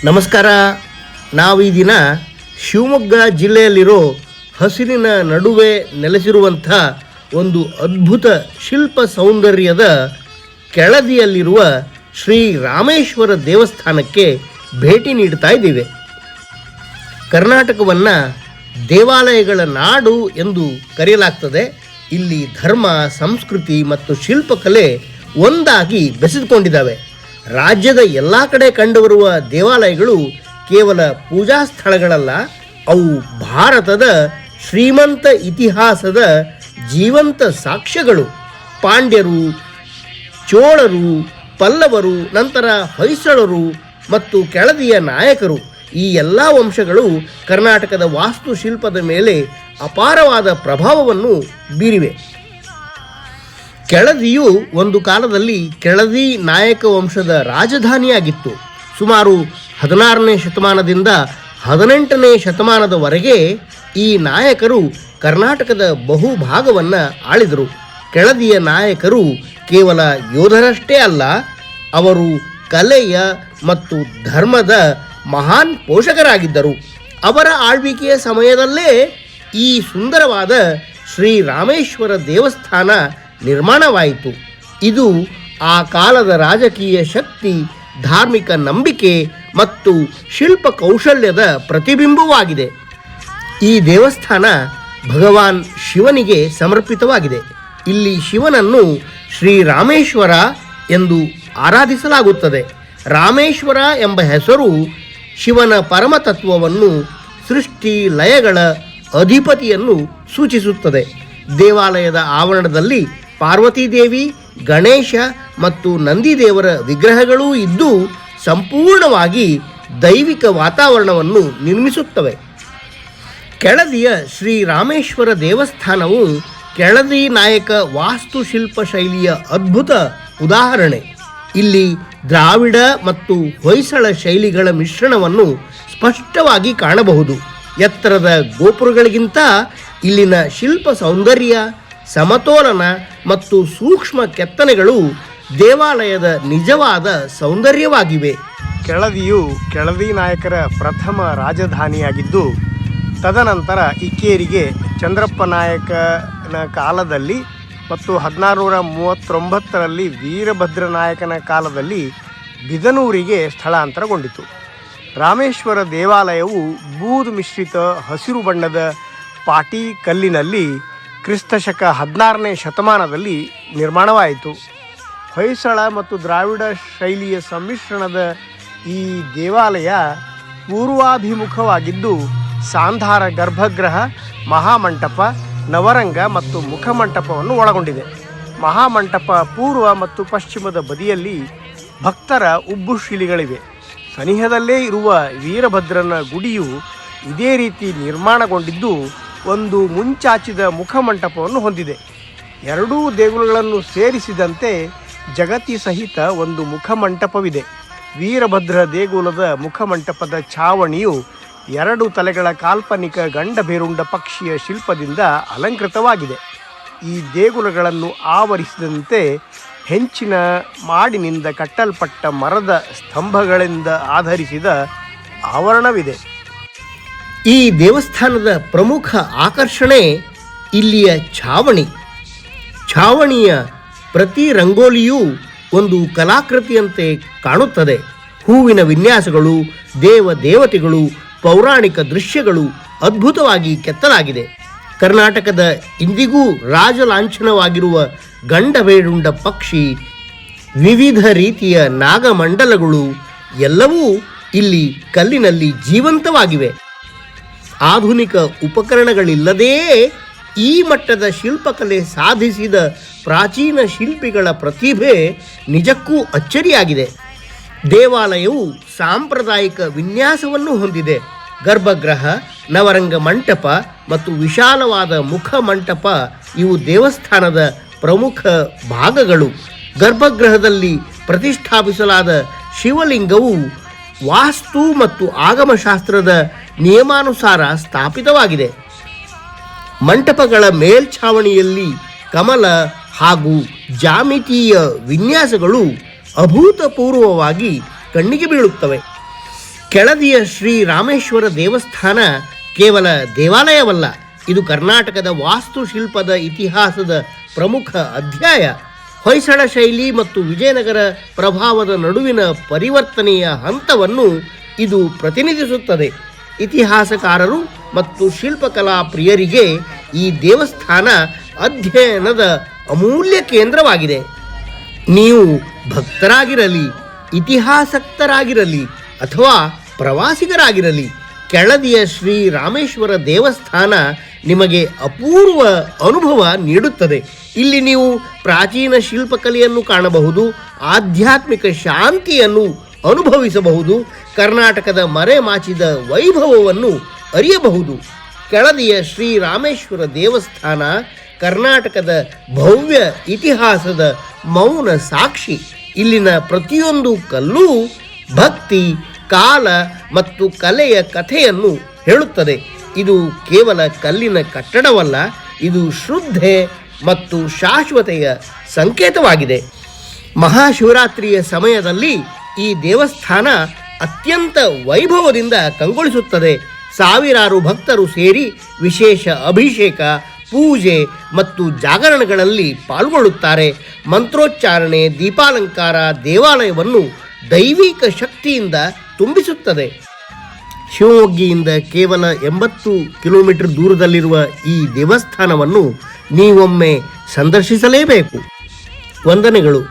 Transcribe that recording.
ನಮಸ್ಕಾರ. ನಾವು ಈ ದಿನ ಶಿವಮೊಗ್ಗ ಜಿಲ್ಲೆಯಲ್ಲಿರೋ ಹಸಿರಿನ ನಡುವೆ ನೆಲೆಸಿರುವಂಥ ಒಂದು ಅದ್ಭುತ ಶಿಲ್ಪ ಸೌಂದರ್ಯದ ಕೆಳದಿಯಲ್ಲಿರುವ ಶ್ರೀ ರಾಮೇಶ್ವರ ದೇವಸ್ಥಾನಕ್ಕೆ ಭೇಟಿ ನೀಡ್ತಾ ಇದ್ದೀವಿ. ಕರ್ನಾಟಕವನ್ನು ದೇವಾಲಯಗಳ ನಾಡು ಎಂದು ಕರೆಯಲಾಗ್ತದೆ. ಇಲ್ಲಿ ಧರ್ಮ, ಸಂಸ್ಕೃತಿ ಮತ್ತು ಶಿಲ್ಪಕಲೆ ಒಂದಾಗಿ ಬೆಸೆದುಕೊಂಡಿದ್ದಾವೆ. ರಾಜ್ಯದ ಎಲ್ಲ ಕಡೆ ಕಂಡುಬರುವ ದೇವಾಲಯಗಳು ಕೇವಲ ಪೂಜಾ ಸ್ಥಳಗಳಲ್ಲ, ಅವು ಭಾರತದ ಶ್ರೀಮಂತ ಇತಿಹಾಸದ ಜೀವಂತ ಸಾಕ್ಷ್ಯಗಳು. ಪಾಂಡ್ಯರು, ಚೋಳರು, ಪಲ್ಲವರು, ನಂತರ ಹೊಯ್ಸಳರು ಮತ್ತು ಕೆಳದಿಯ ನಾಯಕರು, ಈ ಎಲ್ಲ ವಂಶಗಳು ಕರ್ನಾಟಕದ ವಾಸ್ತುಶಿಲ್ಪದ ಮೇಲೆ ಅಪಾರವಾದ ಪ್ರಭಾವವನ್ನು ಬೀರಿವೆ. ಕೆಳದಿಯು ಒಂದು ಕಾಲದಲ್ಲಿ ಕೆಳದಿ ನಾಯಕ ವಂಶದ ರಾಜಧಾನಿಯಾಗಿತ್ತು. ಸುಮಾರು 16ನೇ ಶತಮಾನದಿಂದ 18ನೇ ಶತಮಾನದವರೆಗೆ ಈ ನಾಯಕರು ಕರ್ನಾಟಕದ ಬಹುಭಾಗವನ್ನು ಆಳಿದರು. ಕೆಳದಿಯ ನಾಯಕರು ಕೇವಲ ಯೋಧರಷ್ಟೇ ಅಲ್ಲ, ಅವರು ಕಲೆಯ ಮತ್ತು ಧರ್ಮದ ಮಹಾನ್ ಪೋಷಕರಾಗಿದ್ದರು. ಅವರ ಆಳ್ವಿಕೆಯ ಸಮಯದಲ್ಲೇ ಈ ಸುಂದರವಾದ ಶ್ರೀ ರಾಮೇಶ್ವರ ದೇವಸ್ಥಾನ ನಿರ್ಮಾಣವಾಯಿತು. ಇದು ಆ ಕಾಲದ ರಾಜಕೀಯ ಶಕ್ತಿ, ಧಾರ್ಮಿಕ ನಂಬಿಕೆ ಮತ್ತು ಶಿಲ್ಪ ಕೌಶಲ್ಯದ ಪ್ರತಿಬಿಂಬವಾಗಿದೆ. ಈ ದೇವಸ್ಥಾನ ಭಗವಾನ್ ಶಿವನಿಗೆ ಸಮರ್ಪಿತವಾಗಿದೆ. ಇಲ್ಲಿ ಶಿವನನ್ನು ಶ್ರೀ ರಾಮೇಶ್ವರ ಎಂದು ಆರಾಧಿಸಲಾಗುತ್ತದೆ. ರಾಮೇಶ್ವರ ಎಂಬ ಹೆಸರು ಶಿವನ ಪರಮತತ್ವವನ್ನು, ಸೃಷ್ಟಿ ಲಯಗಳ ಅಧಿಪತಿಯನ್ನು ಸೂಚಿಸುತ್ತದೆ. ದೇವಾಲಯದ ಆವರಣದಲ್ಲಿ ಪಾರ್ವತೀದೇವಿ, ಗಣೇಶ ಮತ್ತು ನಂದಿದೇವರ ವಿಗ್ರಹಗಳೂ ಇದ್ದು ಸಂಪೂರ್ಣವಾಗಿ ದೈವಿಕ ವಾತಾವರಣವನ್ನು ನಿರ್ಮಿಸುತ್ತವೆ. ಕೆಳದಿಯ ಶ್ರೀ ರಾಮೇಶ್ವರ ದೇವಸ್ಥಾನವು ಕೆಳದಿ ನಾಯಕ ವಾಸ್ತುಶಿಲ್ಪ ಶೈಲಿಯ ಅದ್ಭುತ ಉದಾಹರಣೆ. ಇಲ್ಲಿ ದ್ರಾವಿಡ ಮತ್ತು ಹೊಯ್ಸಳ ಶೈಲಿಗಳ ಮಿಶ್ರಣವನ್ನು ಸ್ಪಷ್ಟವಾಗಿ ಕಾಣಬಹುದು. ಎತ್ತರದ ಗೋಪುರಗಳಿಗಿಂತ ಇಲ್ಲಿನ ಶಿಲ್ಪ ಸೌಂದರ್ಯ, ಸಮತೋಲನ ಮತ್ತು ಸೂಕ್ಷ್ಮ ಕೆತ್ತನೆಗಳು ದೇವಾಲಯದ ನಿಜವಾದ ಸೌಂದರ್ಯವಾಗಿವೆ. ಕೆಳದಿಯು ಕೆಳದಿ ನಾಯಕರ ಪ್ರಥಮ ರಾಜಧಾನಿಯಾಗಿದ್ದು, ತದನಂತರ ಇಕ್ಕೇರಿಗೆ ಚಂದ್ರಪ್ಪ ನಾಯಕನ ಕಾಲದಲ್ಲಿ ಮತ್ತು 1639ರಲ್ಲಿ ವೀರಭದ್ರ ನಾಯಕನ ಕಾಲದಲ್ಲಿ ಬಿದನೂರಿಗೆ ಸ್ಥಳಾಂತರಗೊಂಡಿತು. ರಾಮೇಶ್ವರ ದೇವಾಲಯವು ಬೂದು ಮಿಶ್ರಿತ ಹಸಿರು ಬಣ್ಣದ ಪಾಟಿ ಕಲ್ಲಿನಲ್ಲಿ ಕ್ರಿಸ್ತಶಕ 16ನೇ ಶತಮಾನದಲ್ಲಿ ನಿರ್ಮಾಣವಾಯಿತು. ಹೊಯ್ಸಳ ಮತ್ತು ದ್ರಾವಿಡ ಶೈಲಿಯ ಸಮ್ಮಿಶ್ರಣದ ಈ ದೇವಾಲಯ ಪೂರ್ವಾಭಿಮುಖವಾಗಿದ್ದು, ಸಾಂಧಾರ ಗರ್ಭಗೃಹ, ಮಹಾಮಂಟಪ, ನವರಂಗ ಮತ್ತು ಮುಖಮಂಟಪವನ್ನು ಒಳಗೊಂಡಿದೆ. ಮಹಾಮಂಟಪ ಪೂರ್ವ ಮತ್ತು ಪಶ್ಚಿಮದ ಬದಿಯಲ್ಲಿ ಭಕ್ತರ ಉಬ್ಬುಶಿಲೆಗಳಿವೆ. ಸನಿಹದಲ್ಲೇ ಇರುವ ವೀರಭದ್ರನ ಗುಡಿಯು ಇದೇ ರೀತಿ ನಿರ್ಮಾಣಗೊಂಡಿದ್ದು, ಒಂದು ಮುಂಚಾಚಿದ ಮುಖಮಂಟಪವನ್ನು ಹೊಂದಿದೆ. ಎರಡೂ ದೇಗುಲಗಳನ್ನು ಸೇರಿಸಿದಂತೆ ಜಗತಿ ಸಹಿತ ಒಂದು ಮುಖಮಂಟಪವಿದೆ. ವೀರಭದ್ರ ದೇಗುಲದ ಮುಖಮಂಟಪದ ಛಾವಣಿಯು 2 ತಲೆಗಳ ಕಾಲ್ಪನಿಕ ಗಂಡಬೇರುಂಡ ಪಕ್ಷಿಯ ಶಿಲ್ಪದಿಂದ ಅಲಂಕೃತವಾಗಿದೆ. ಈ ದೇಗುಲಗಳನ್ನು ಆವರಿಸಿದಂತೆ ಹೆಂಚಿನ ಮಾಡಿನಿಂದ ಕಟ್ಟಲ್ಪಟ್ಟ ಮರದ ಸ್ತಂಭಗಳಿಂದ ಆಧರಿಸಿದ ಆವರಣವಿದೆ. ಈ ದೇವಸ್ಥಾನದ ಪ್ರಮುಖ ಆಕರ್ಷಣೆ ಇಲ್ಲಿಯ ಛಾವಣಿ. ಛಾವಣಿಯ ಪ್ರತಿ ರಂಗೋಲಿಯೂ ಒಂದು ಕಲಾಕೃತಿಯಂತೆ ಕಾಣುತ್ತದೆ. ಹೂವಿನ ವಿನ್ಯಾಸಗಳು, ದೇವತೆಗಳು, ಪೌರಾಣಿಕ ದೃಶ್ಯಗಳು ಅದ್ಭುತವಾಗಿ ಕೆತ್ತಲಾಗಿದೆ. ಕರ್ನಾಟಕದ ಇಂದಿಗೂ ರಾಜಲಾಂಛನವಾಗಿರುವ ಗಂಡಬೇರುಂಡ ಪಕ್ಷಿ, ವಿವಿಧ ರೀತಿಯ ನಾಗಮಂಡಲಗಳು ಎಲ್ಲವೂ ಇಲ್ಲಿ ಕಲ್ಲಿನಲ್ಲಿ ಜೀವಂತವಾಗಿವೆ. ಆಧುನಿಕ ಉಪಕರಣಗಳಿಲ್ಲದೇ ಈ ಮಟ್ಟದ ಶಿಲ್ಪಕಲೆ ಸಾಧಿಸಿದ ಪ್ರಾಚೀನ ಶಿಲ್ಪಿಗಳ ಪ್ರತಿಭೆ ನಿಜಕ್ಕೂ ಅಚ್ಚರಿಯಾಗಿದೆ. ದೇವಾಲಯವು ಸಾಂಪ್ರದಾಯಿಕ ವಿನ್ಯಾಸವನ್ನು ಹೊಂದಿದೆ. ಗರ್ಭಗೃಹ, ನವರಂಗ ಮಂಟಪ ಮತ್ತು ವಿಶಾಲವಾದ ಮುಖಮಂಟಪ ಇವು ದೇವಸ್ಥಾನದ ಪ್ರಮುಖ ಭಾಗಗಳು. ಗರ್ಭಗೃಹದಲ್ಲಿ ಪ್ರತಿಷ್ಠಾಪಿಸಲಾದ ಶಿವಲಿಂಗವು ವಾಸ್ತು ಮತ್ತು ಆಗಮಶಾಸ್ತ್ರದ ನಿಯಮಾನುಸಾರ ಸ್ಥಾಪಿತವಾಗಿದೆ. ಮಂಟಪಗಳ ಮೇಲ್ಛಾವಣಿಯಲ್ಲಿ ಕಮಲ ಹಾಗೂ ಜಾಮಿತೀಯ ವಿನ್ಯಾಸಗಳು ಅಭೂತಪೂರ್ವವಾಗಿ ಕಣ್ಣಿಗೆ ಬೀಳುತ್ತವೆ. ಕೆಳದಿಯ ಶ್ರೀ ರಾಮೇಶ್ವರ ದೇವಸ್ಥಾನ ಕೇವಲ ದೇವಾಲಯವಲ್ಲ, ಇದು ಕರ್ನಾಟಕದ ವಾಸ್ತುಶಿಲ್ಪದ ಇತಿಹಾಸದ ಪ್ರಮುಖ ಅಧ್ಯಾಯ. ಹೊಯ್ಸಳ ಶೈಲಿ ಮತ್ತು ವಿಜಯನಗರ ಪ್ರಭಾವದ ನಡುವಿನ ಪರಿವರ್ತನೆಯ ಹಂತವನ್ನು ಇದು ಪ್ರತಿನಿಧಿಸುತ್ತದೆ. ಇತಿಹಾಸಕಾರರು ಮತ್ತು ಶಿಲ್ಪಕಲಾ ಪ್ರಿಯರಿಗೆ ಈ ದೇವಸ್ಥಾನ ಅಧ್ಯಯನದ ಅಮೂಲ್ಯ ಕೇಂದ್ರವಾಗಿದೆ. ನೀವು ಭಕ್ತರಾಗಿರಲಿ, ಇತಿಹಾಸಕ್ತರಾಗಿರಲಿ ಅಥವಾ ಪ್ರವಾಸಿಗರಾಗಿರಲಿ, ಕೆಳದಿಯ ಶ್ರೀ ರಾಮೇಶ್ವರ ದೇವಸ್ಥಾನ ನಿಮಗೆ ಅಪೂರ್ವ ಅನುಭವ ನೀಡುತ್ತದೆ. ಇಲ್ಲಿ ನೀವು ಪ್ರಾಚೀನ ಶಿಲ್ಪಕಲೆಯನ್ನು ಕಾಣಬಹುದು, ಆಧ್ಯಾತ್ಮಿಕ ಶಾಂತಿಯನ್ನು ಅನುಭವಿಸಬಹುದು, ಕರ್ನಾಟಕದ ಮರೆಮಾಚಿದ ವೈಭವವನ್ನು ಅರಿಯಬಹುದು. ಕೆಳದಿಯ ಶ್ರೀ ರಾಮೇಶ್ವರ ದೇವಸ್ಥಾನ ಕರ್ನಾಟಕದ ಭವ್ಯ ಇತಿಹಾಸದ ಮೌನ ಸಾಕ್ಷಿ. ಇಲ್ಲಿನ ಪ್ರತಿಯೊಂದು ಕಲ್ಲೂ ಭಕ್ತಿ, ಕಾಲ ಮತ್ತು ಕಲೆಯ ಕಥೆಯನ್ನು ಹೇಳುತ್ತದೆ. ಇದು ಕೇವಲ ಕಲ್ಲಿನ ಕಟ್ಟಡವಲ್ಲ, ಇದು ಶ್ರದ್ಧೆ ಮತ್ತು ಶಾಶ್ವತೆಯ ಸಂಕೇತವಾಗಿದೆ. ಮಹಾಶಿವರಾತ್ರಿಯ ಸಮಯದಲ್ಲಿ ಈ ದೇವಸ್ಥಾನ ಅತ್ಯಂತ ವೈಭವದಿಂದ ಕಂಗೊಳಿಸುತ್ತದೆ. ಸಾವಿರಾರು ಭಕ್ತರು ಸೇರಿ ವಿಶೇಷ ಅಭಿಷೇಕ, ಪೂಜೆ ಮತ್ತು ಜಾಗರಣೆಗಳಲ್ಲಿ ಪಾಲ್ಗೊಳ್ಳುತ್ತಾರೆ. ಮಂತ್ರೋಚ್ಚಾರಣೆ, ದೀಪಾಲಂಕಾರ ದೇವಾಲಯವನ್ನು ದೈವಿಕ ಶಕ್ತಿಯಿಂದ ತುಂಬಿಸುತ್ತದೆ. ಶಿವಮೊಗ್ಗದಿಂದ ಕೇವಲ 80 ಕಿಲೋಮೀಟರ್ ದೂರದಲ್ಲಿರುವ ಈ ದೇವಸ್ಥಾನವನ್ನು ನೀವೊಮ್ಮೆ ಸಂದರ್ಶಿಸಲೇಬೇಕು. ವಂದನೆಗಳು.